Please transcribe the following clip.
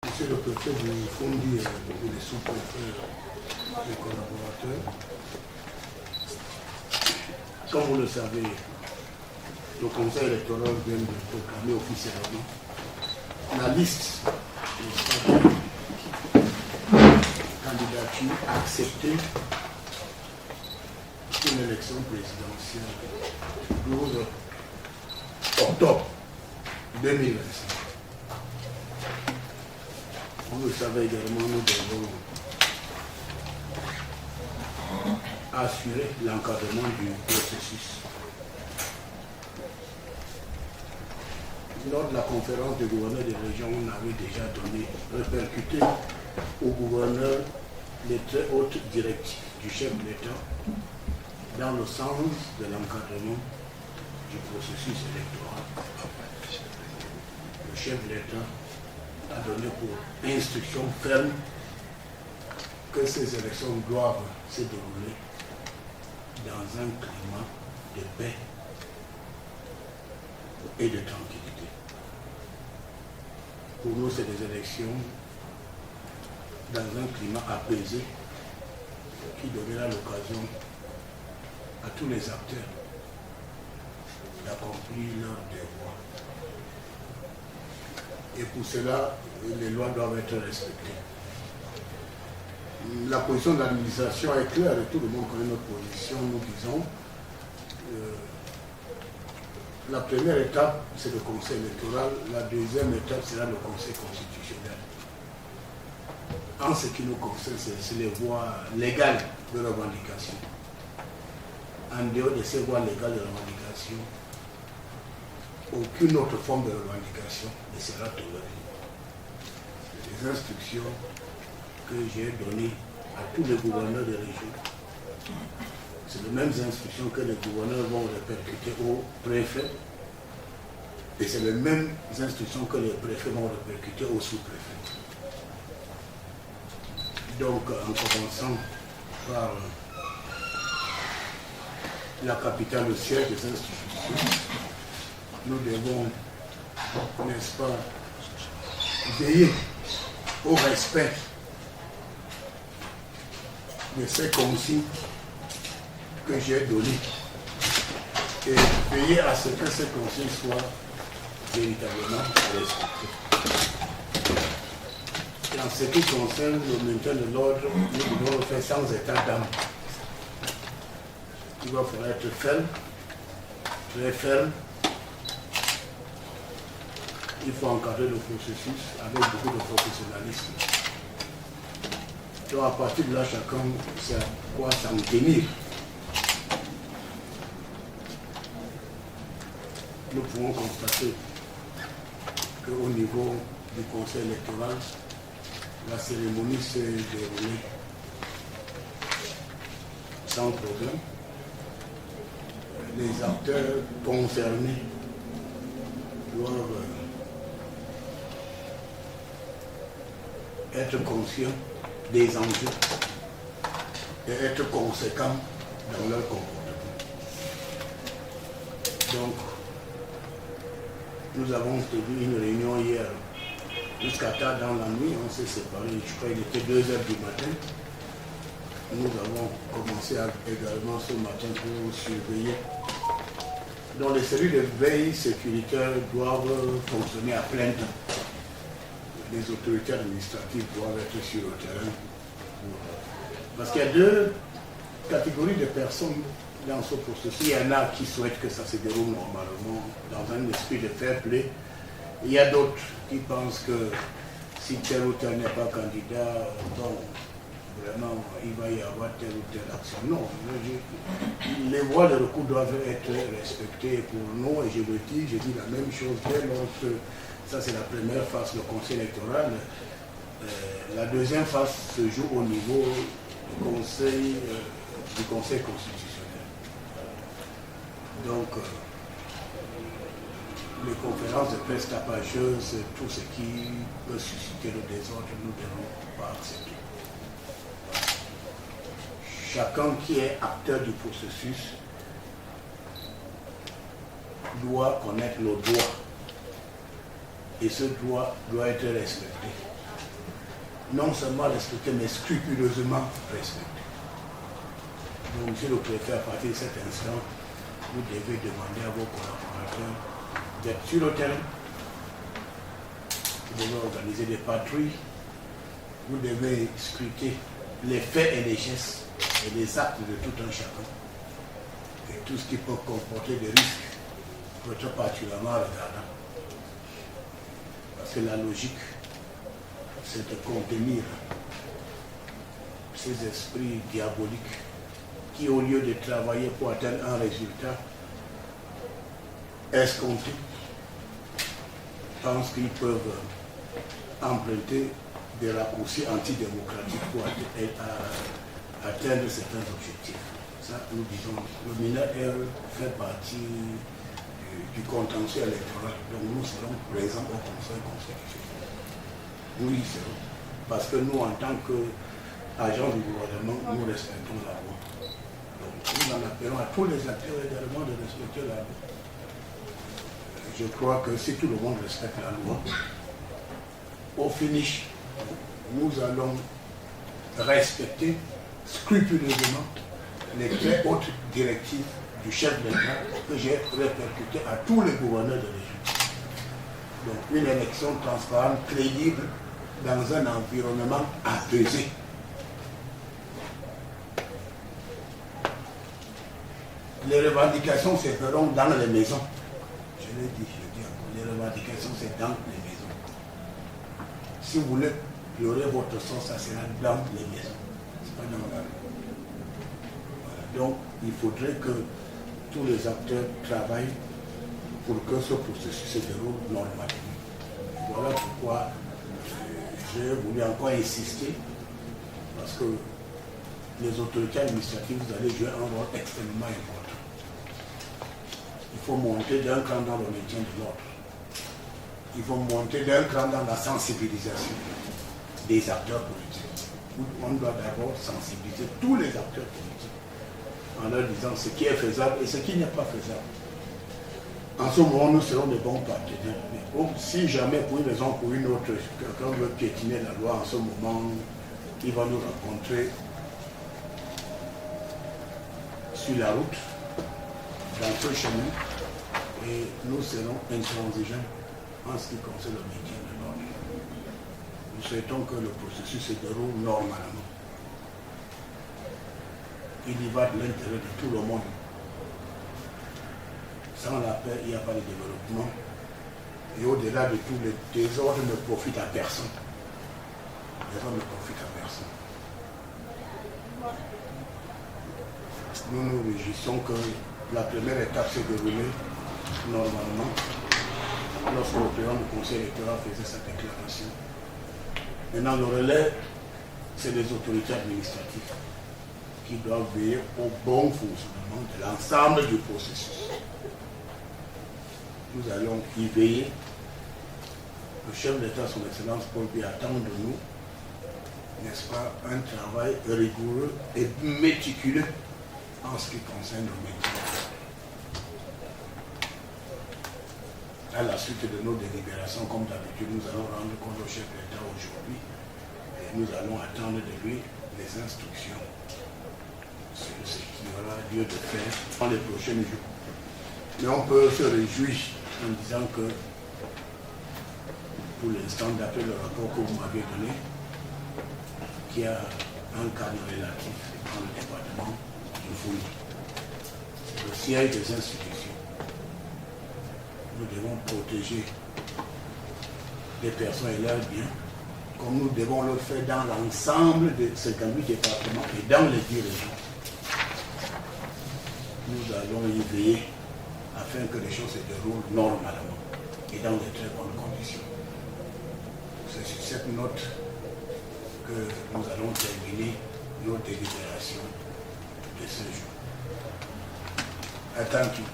Monsieur le préfet du Fondi et les sous-préfets, les collaborateurs, comme vous le savez, le Conseil électoral vient de proclamer officiellement la liste des candidatures acceptées pour l'élection présidentielle du 12 octobre 2025. Vous le savez également, nous devons assurer l'encadrement du processus. Lors de la conférence des gouverneurs des régions, on avait déjà répercuté au gouverneur les très hautes directives du chef de l'État dans le sens de l'encadrement du processus électoral. Le chef de l'État a donné pour instruction ferme que ces élections doivent se dérouler dans un climat de paix et de tranquillité. Pour nous, c'est des élections dans un climat apaisé qui donnera l'occasion à tous les acteurs d'accomplir leur devoir. Et pour cela, les lois doivent être respectées. La position de l'administration est claire et tout le monde connaît notre position. Nous disons la première étape, c'est le Conseil électoral. La deuxième étape sera le Conseil constitutionnel. En ce qui nous concerne, c'est les voies légales de revendication. En dehors de ces voies légales de revendication, aucune autre forme de revendication ne sera tolérée. Les instructions que j'ai données à tous les gouverneurs des régions, c'est les mêmes instructions que les gouverneurs vont répercuter au préfet, et c'est les mêmes instructions que les préfets vont répercuter aux sous-préfets. Donc, en commençant par la capitale, le siège des institutions, nous devons, n'est-ce pas, veiller au respect de ces consignes que j'ai données et veiller à ce que ces consignes soient véritablement respectées. Et en ce qui concerne le maintien de l'ordre, nous devons le faire sans état d'âme. Il va falloir être ferme, très ferme. Il faut encadrer le processus avec beaucoup de professionnalisme. Donc à partir de là, chacun sait à quoi s'en tenir. Nous pouvons constater qu'au niveau du Conseil électoral, la cérémonie s'est déroulée sans problème. Les acteurs concernés doivent être conscients des enjeux et être conséquents dans leur comportement. Donc, nous avons tenu une réunion hier jusqu'à tard dans la nuit, on s'est séparés, je crois qu'il était 2 heures du matin. Nous avons commencé également ce matin pour surveiller. Donc les cellules de veille sécuritaire doivent fonctionner à plein temps. Les autorités administratives doivent être sur le terrain. Parce qu'il y a 2 catégories de personnes dans ce processus. Il y en a qui souhaitent que ça se déroule normalement dans un esprit de fair play. Il y a d'autres qui pensent que si tel ou tel n'est pas candidat, bon, vraiment, il va y avoir telle ou telle action. Non, les voies de recours doivent être respectées pour nous, et je dis la même chose dès lors que ça c'est la première phase, le Conseil électoral. La deuxième phase se joue au niveau du Conseil constitutionnel. Donc, les conférences de presse tapageuses, tout ce qui peut susciter le désordre, nous ne devons pas accepter. Chacun qui est acteur du processus doit connaître le droit, et ce droit doit être respecté. non seulement respecter, mais scrupuleusement respecter. Donc, monsieur le préfet, à partir de cet instant, vous devez demander à vos collaborateurs d'être sur le terrain. Vous devez organiser des patrouilles. Vous devez scruter les faits et les gestes et les actes de tout un chacun. Et tout ce qui peut comporter des risques peut être particulièrement regardant. Parce que la logique, c'est de contenir ces esprits diaboliques qui, au lieu de travailler pour atteindre un résultat escompté, pensent qu'ils peuvent emprunter des raccourcis antidémocratiques pour atteindre certains objectifs. Ça, nous disons, le mineur fait partie du contentieux électoral. Donc nous serons présents au Conseil constitutionnel. Nous y serons. Parce que nous, en tant qu'agents du gouvernement, nous respectons la loi. Donc nous en appelons à tous les acteurs également de respecter la loi. Je crois que si tout le monde respecte la loi, au finish, nous allons respecter scrupuleusement les très hautes directives du chef d'État que j'ai répercutées à tous les gouverneurs de région. Donc une élection transparente, crédible, dans un environnement apaisé. Les revendications se feront dans les maisons. Je l'ai dit, encore, les revendications c'est dans les maisons. Si vous voulez pleurer votre sang, ça sera dans les maisons. C'est pas dans la rue. Voilà. Donc, il faudrait que tous les acteurs travaillent pour que ce processus se déroule normalement. Voilà pourquoi j'ai voulu encore insister, parce que les autorités administratives, vous allez jouer un rôle extrêmement important. Il faut monter d'un cran dans le maintien de l'ordre. Il faut monter d'un cran dans la sensibilisation des acteurs politiques. On doit d'abord sensibiliser tous les acteurs politiques en leur disant ce qui est faisable et ce qui n'est pas faisable. En ce moment, nous serons de bons partenaires. Mais si jamais, pour une raison ou pour une autre, quelqu'un veut piétiner la loi en ce moment, il va nous rencontrer sur la route, dans ce chemin, et nous serons intransigeants en ce qui concerne le maintien de l'ordre. Nous souhaitons que le processus se déroule normalement. Il y va de l'intérêt de tout le monde. Sans la paix, il n'y a pas de développement. Et au-delà de tout, le désordre ne profite à personne. Le désordre ne profite à personne. Nous nous réjouissons que la première étape s'est déroulée normalement lorsque le président du Conseil électoral faisait sa déclaration. Maintenant, le relais, c'est les autorités administratives qui doivent veiller au bon fonctionnement de l'ensemble du processus. Nous allons y veiller. Le chef d'État, son Excellence Paul Biya, attend de nous, n'est-ce pas, un travail rigoureux et méticuleux en ce qui concerne le métier. À la suite de nos délibérations, comme d'habitude, nous allons rendre compte au chef d'État aujourd'hui et nous allons attendre de lui les instructions sur ce qu'il y aura lieu de faire dans les prochains jours. Mais on peut se réjouir en disant que, pour l'instant, d'après le rapport que vous m'avez donné, qu'il y a un cadre relatif dans le département du Fouilly. Le siège des institutions. Nous devons protéger les personnes et leurs biens, comme nous devons le faire dans l'ensemble de 58 départements et dans les 10 régions. Nous allons y veiller afin que les choses se déroulent normalement et dans de très bonnes conditions. C'est sur cette note que nous allons terminer nos délibérations de ce jour. Thank you.